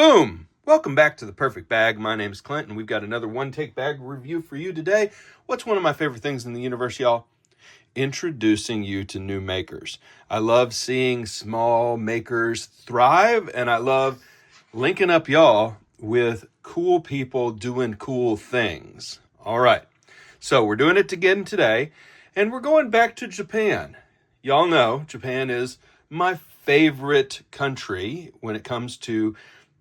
Boom! Welcome back to The Perfect Bag. My name is Clint, and we've got another one-take bag review for you today. What's one of my favorite things in the universe, y'all? Introducing you to new makers. I love seeing small makers thrive, and I love linking up y'all with cool people doing cool things. All right, so we're doing it again today, and we're going back to Japan. Y'all know Japan is my favorite country when it comes to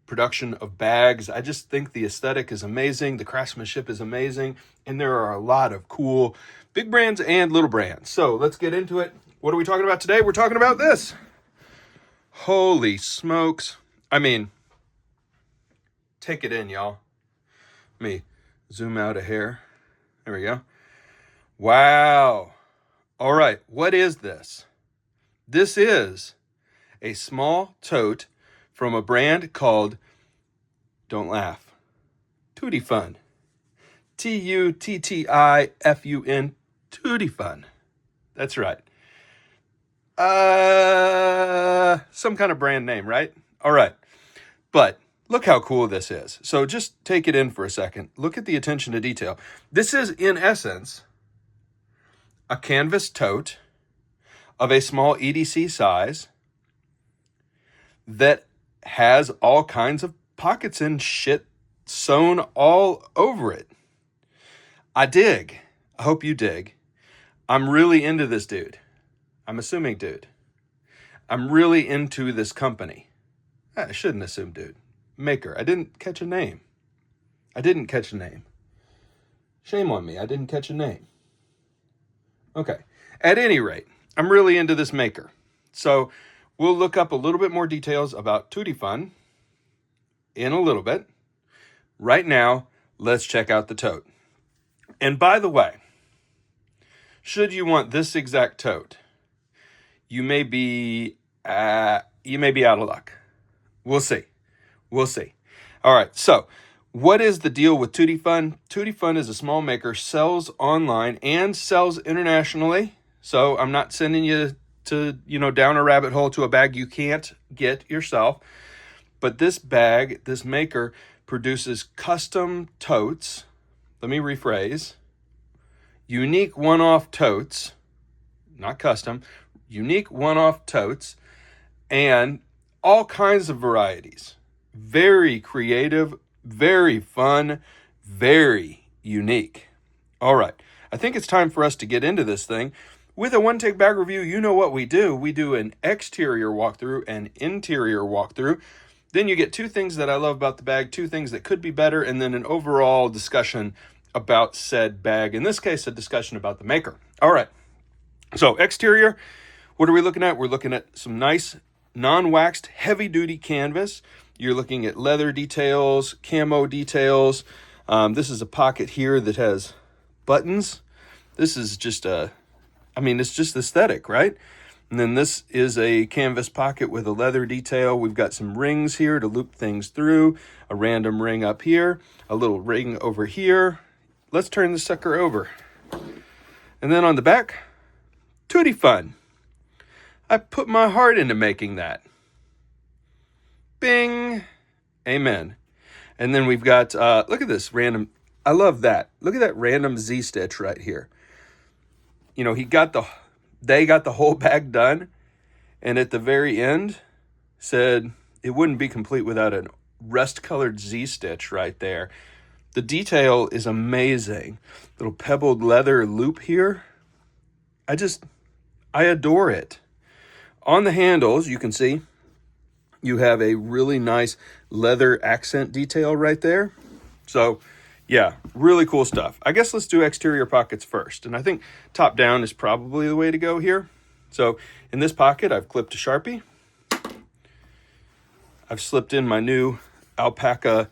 production of bags. I just think the aesthetic is amazing. The craftsmanship is amazing. And there are a lot of cool big brands and little brands. So let's get into it. What are we talking about today? We're talking about this. Holy smokes. I mean, take it in, y'all. Let me zoom out a hair. There we go. Wow. All right. What is this? This is a small tote from a brand called, don't laugh, Tutti Fun. Tuttifun. Tutti Fun. That's right. Some kind of brand name, right? All right. But look how cool this is. So just take it in for a second. Look at the attention to detail. This is, in essence, a canvas tote of a small EDC size that has all kinds of pockets and shit sewn all over it. I dig. I hope you dig. I'm really into this dude. I'm assuming dude. I'm really into this company. I shouldn't assume dude. Maker. I didn't catch a name. Shame on me. I didn't catch a name. Okay. At any rate, I'm really into this maker. So we'll look up a little bit more details about Tutti Fun in a little bit. Right now, let's check out the tote. And by the way, should you want this exact tote, you may be out of luck. We'll see. All right, so what is the deal with Tutti Fun? Tutti Fun is a small maker, sells online and sells internationally. So I'm not sending you to, down a rabbit hole to a bag you can't get yourself. But this maker produces custom totes. Let me rephrase. Unique one-off totes, not custom, unique one-off totes, and all kinds of varieties. Very creative, very fun, very unique. All right, I think it's time for us to get into this thing. With a one-take bag review, you know what we do. We do an exterior walkthrough and interior walkthrough. Then you get two things that I love about the bag, two things that could be better, and then an overall discussion about said bag. In this case, a discussion about the maker. All right. So exterior, what are we looking at? We're looking at some nice non-waxed heavy-duty canvas. You're looking at leather details, camo details. This is a pocket here that has buttons. This is just it's just aesthetic, right? And then this is a canvas pocket with a leather detail. We've got some rings here to loop things through, a random ring up here, a little ring over here. Let's turn this sucker over. And then on the back, Tutti Fun. I put my heart into making that. Bing. Amen. And then we've got, look at this random, I love that. Look at that random Z-stitch right here. They got the whole bag done, and at the very end said it wouldn't be complete without a rust-colored Z-stitch right there. The detail is amazing. Little pebbled leather loop here. I adore it. On the handles, you can see you have a really nice leather accent detail right there. So yeah, really cool stuff. I guess let's do exterior pockets first. And I think top down is probably the way to go here. So in this pocket, I've clipped a Sharpie. I've slipped in my new alpaca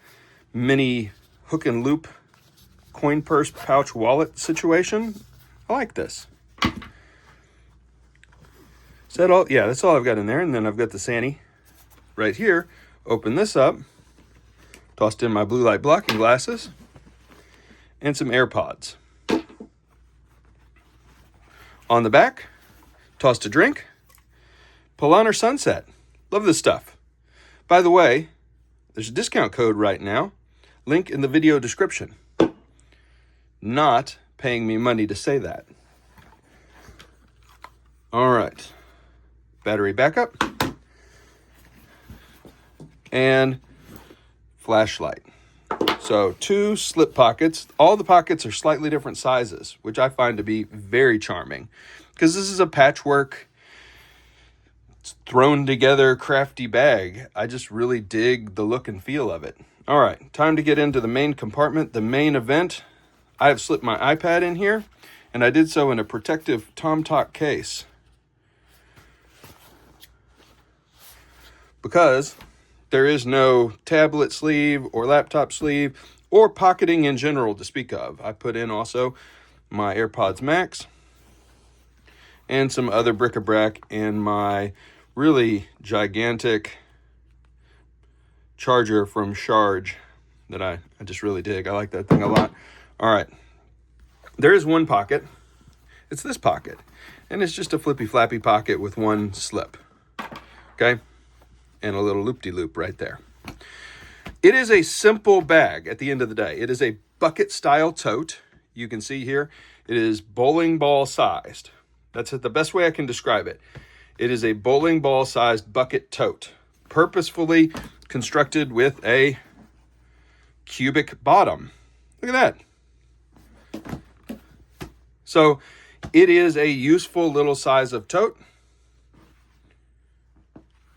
mini hook and loop coin purse pouch wallet situation. I like this. Is that all? Yeah, that's all I've got in there. And then I've got the Sani right here. Open this up. Tossed in my blue light blocking glasses. And some AirPods. On the back, tossed a drink. Pull on our sunset. Love this stuff. By the way, There's a discount code right now. Link in the video description. Not paying me money to say that. All right. Battery backup. And flashlight. So 2 slip pockets. All the pockets are slightly different sizes, which I find to be very charming because this is a patchwork, thrown together, crafty bag. I just really dig the look and feel of it. All right, time to get into the main compartment, the main event. I have slipped my iPad in here, and I did so in a protective Tote case because there is no tablet sleeve or laptop sleeve or pocketing in general to speak of. I put in also my AirPods Max and some other bric-a-brac and my really gigantic charger from Charge that I just really dig. I like that thing a lot. All right. There is one pocket. It's this pocket. And it's just a flippy flappy pocket with one slip. Okay? And a little loop-de-loop right there. It is a simple bag at the end of the day. It is a bucket style tote. You can see here, it is bowling ball sized. That's the best way I can describe it. It is a bowling ball sized bucket tote, purposefully constructed with a cubic bottom. Look at that. So it is a useful little size of tote.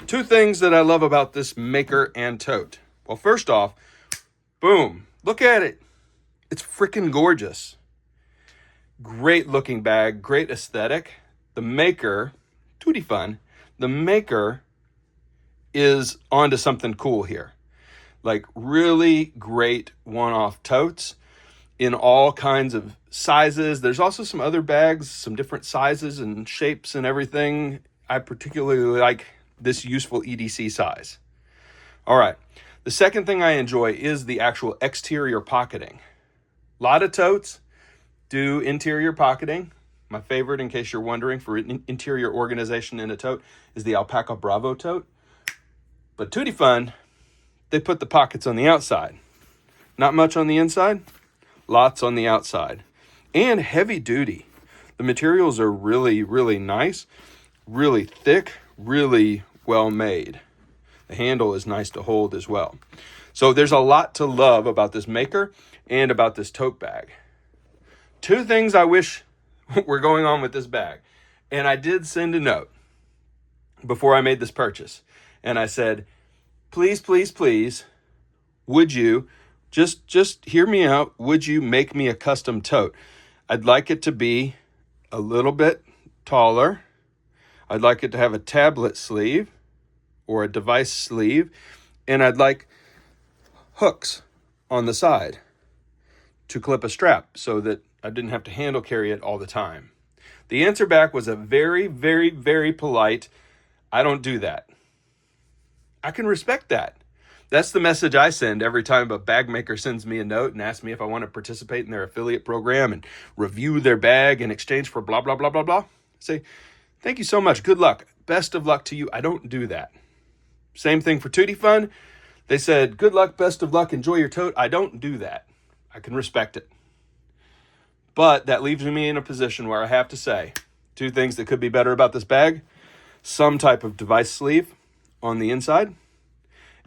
2 things that I love about this maker and tote. Well, first off, boom, look at it. It's freaking gorgeous. Great looking bag, great aesthetic. The maker, Tutti Fun, the maker is onto something cool here. Like really great one-off totes in all kinds of sizes. There's also some other bags, some different sizes and shapes and everything. I particularly like this useful EDC size. All right. The second thing I enjoy is the actual exterior pocketing. A lot of totes do interior pocketing. My favorite, in case you're wondering, for interior organization in a tote is the Alpaca Bravo tote. But Tutti Fun, they put the pockets on the outside. Not much on the inside, lots on the outside. And heavy duty. The materials are really, really nice, really thick, really well made. The handle is nice to hold as well. So there's a lot to love about this maker and about this tote bag. 2 things I wish were going on with this bag. And I did send a note before I made this purchase. And I said, please, please, please, would you just hear me out? Would you make me a custom tote? I'd like it to be a little bit taller. I'd like it to have a tablet sleeve or a device sleeve, and I'd like hooks on the side to clip a strap so that I didn't have to handle carry it all the time. The answer back was a very, very, very polite, I don't do that. I can respect that. That's the message I send every time a bag maker sends me a note and asks me if I want to participate in their affiliate program and review their bag in exchange for blah, blah, blah, blah, blah. Say, thank you so much. Good luck. Best of luck to you. I don't do that. Same thing for Tutti Fun. They said, good luck, best of luck, enjoy your tote. I don't do that. I can respect it. But that leaves me in a position where I have to say 2 things that could be better about this bag. Some type of device sleeve on the inside.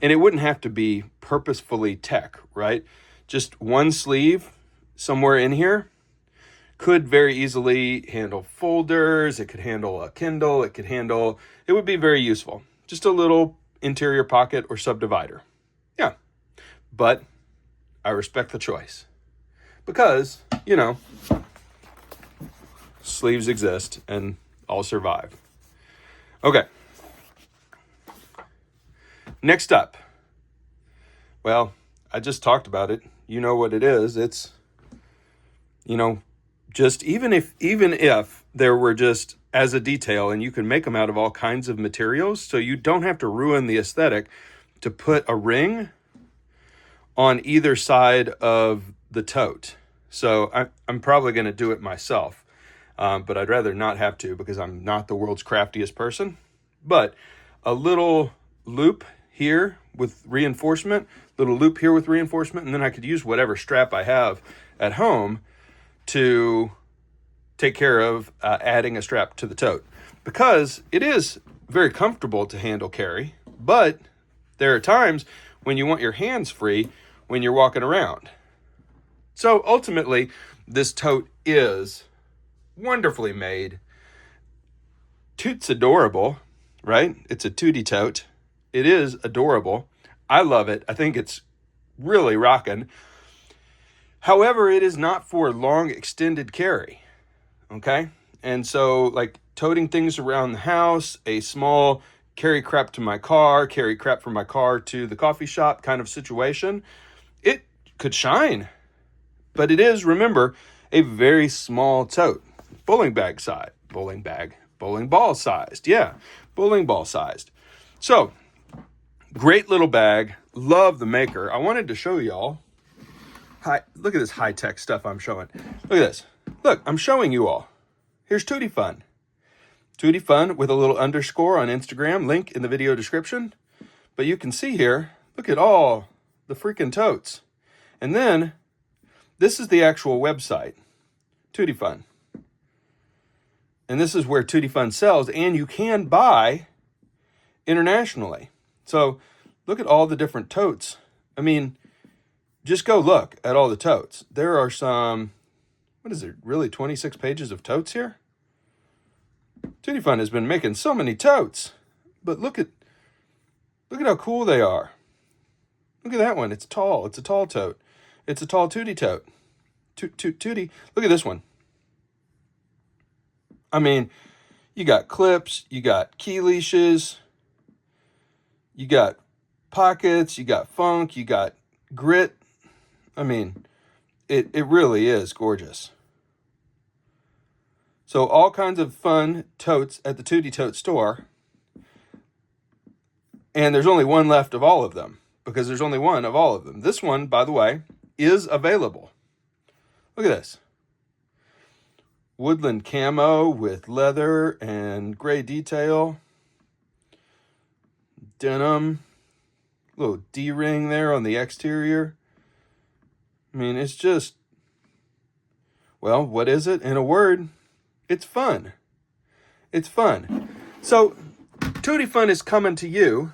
And it wouldn't have to be purposefully tech, right? Just one sleeve somewhere in here could very easily handle folders. It could handle a Kindle. It would be very useful. Just a little interior pocket or subdivider. Yeah. But I respect the choice because, sleeves exist and I'll survive. Okay. Next up. Well, I just talked about it. You know what it is. It's, just even if there were just as a detail and you can make them out of all kinds of materials, so you don't have to ruin the aesthetic to put a ring on either side of the tote. So I'm probably going to do it myself, but I'd rather not have to because I'm not the world's craftiest person. But a little loop here with reinforcement, little loop here with reinforcement, and then I could use whatever strap I have at home to take care of adding a strap to the tote. Because it is very comfortable to handle carry, but there are times when you want your hands free when you're walking around. So ultimately, this tote is wonderfully made. Tote's adorable, right? It's a Tutti tote. It is adorable. I love it. I think it's really rocking. However, it is not for long extended carry, okay? And so like toting things around the house, a small carry crap to my car, carry crap from my car to the coffee shop kind of situation, it could shine. But it is, remember, a very small tote. Bowling ball sized. Yeah, bowling ball sized. So, great little bag. Love the maker. I wanted to show y'all. Look at this high-tech stuff I'm showing. Look at this. Look, I'm showing you all. Here's Tutti Fun. Tutti Fun with a little underscore on Instagram. Link in the video description. But you can see here, look at all the freaking totes. And then, this is the actual website. Tutti Fun. And this is where Tutti Fun sells, and you can buy internationally. So look at all the different totes. I mean, just go look at all the totes. There are some, what is it, really 26 pages of totes here? Tutti Fun has been making so many totes. But look at how cool they are. Look at that one. It's tall. It's a tall tote. It's a tall Tutti tote. Tutti. Look at this one. I mean, you got clips, you got key leashes, you got pockets, you got funk, you got grit. I mean, it really is gorgeous. So all kinds of fun totes at the Tutti Tote store. And there's only one left of all of them, because there's only one of all of them. This one, by the way, is available. Look at this. Woodland camo with leather and gray detail. Denim. Little D-ring there on the exterior. I mean, it's just, well, what is it? In a word, it's fun. It's fun. So, Tutti Fun is coming to you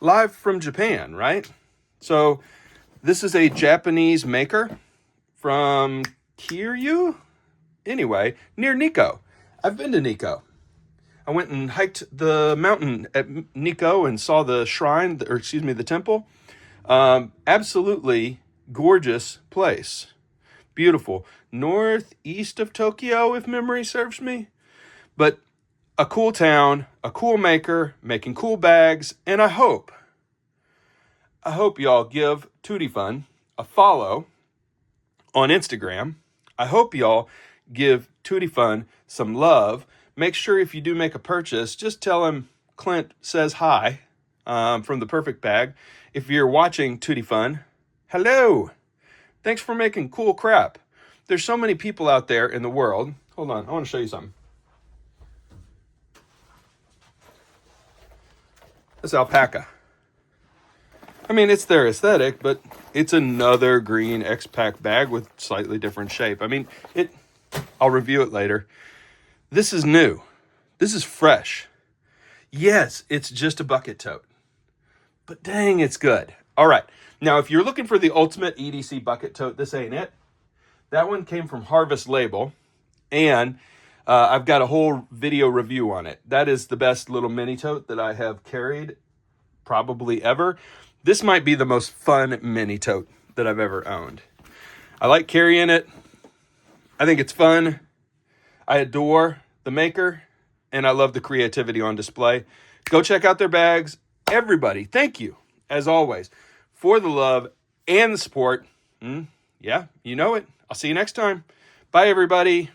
live from Japan, right? So, this is a Japanese maker from Kiryu? Anyway, near Nikko. I've been to Nikko. I went and hiked the mountain at Nikko and saw the shrine, or excuse me, the temple. Absolutely gorgeous place. Beautiful. Northeast of Tokyo, if memory serves me. But a cool town, a cool maker, making cool bags, and I hope y'all give Tutti Fun a follow on Instagram. I hope y'all give Tutti Fun some love. Make sure if you do make a purchase, just tell him Clint says hi from The Perfect Bag. If you're watching Tutti Fun, hello. Thanks for making cool crap. There's so many people out there in the world. Hold on, I want to show you something. This alpaca. I mean, it's their aesthetic, but it's another green X-Pack bag with slightly different shape. I mean, I'll review it later. This is new. This is fresh. Yes, it's just a bucket tote. But dang, it's good. All right. Now, if you're looking for the ultimate EDC bucket tote, this ain't it. That one came from Harvest Label, and I've got a whole video review on it. That is the best little mini tote that I have carried probably ever. This might be the most fun mini tote that I've ever owned. I like carrying it. I think it's fun. I adore the maker, and I love the creativity on display. Go check out their bags. Everybody, thank you, as always, for the love and the support. Yeah, you know it. I'll see you next time. Bye, everybody.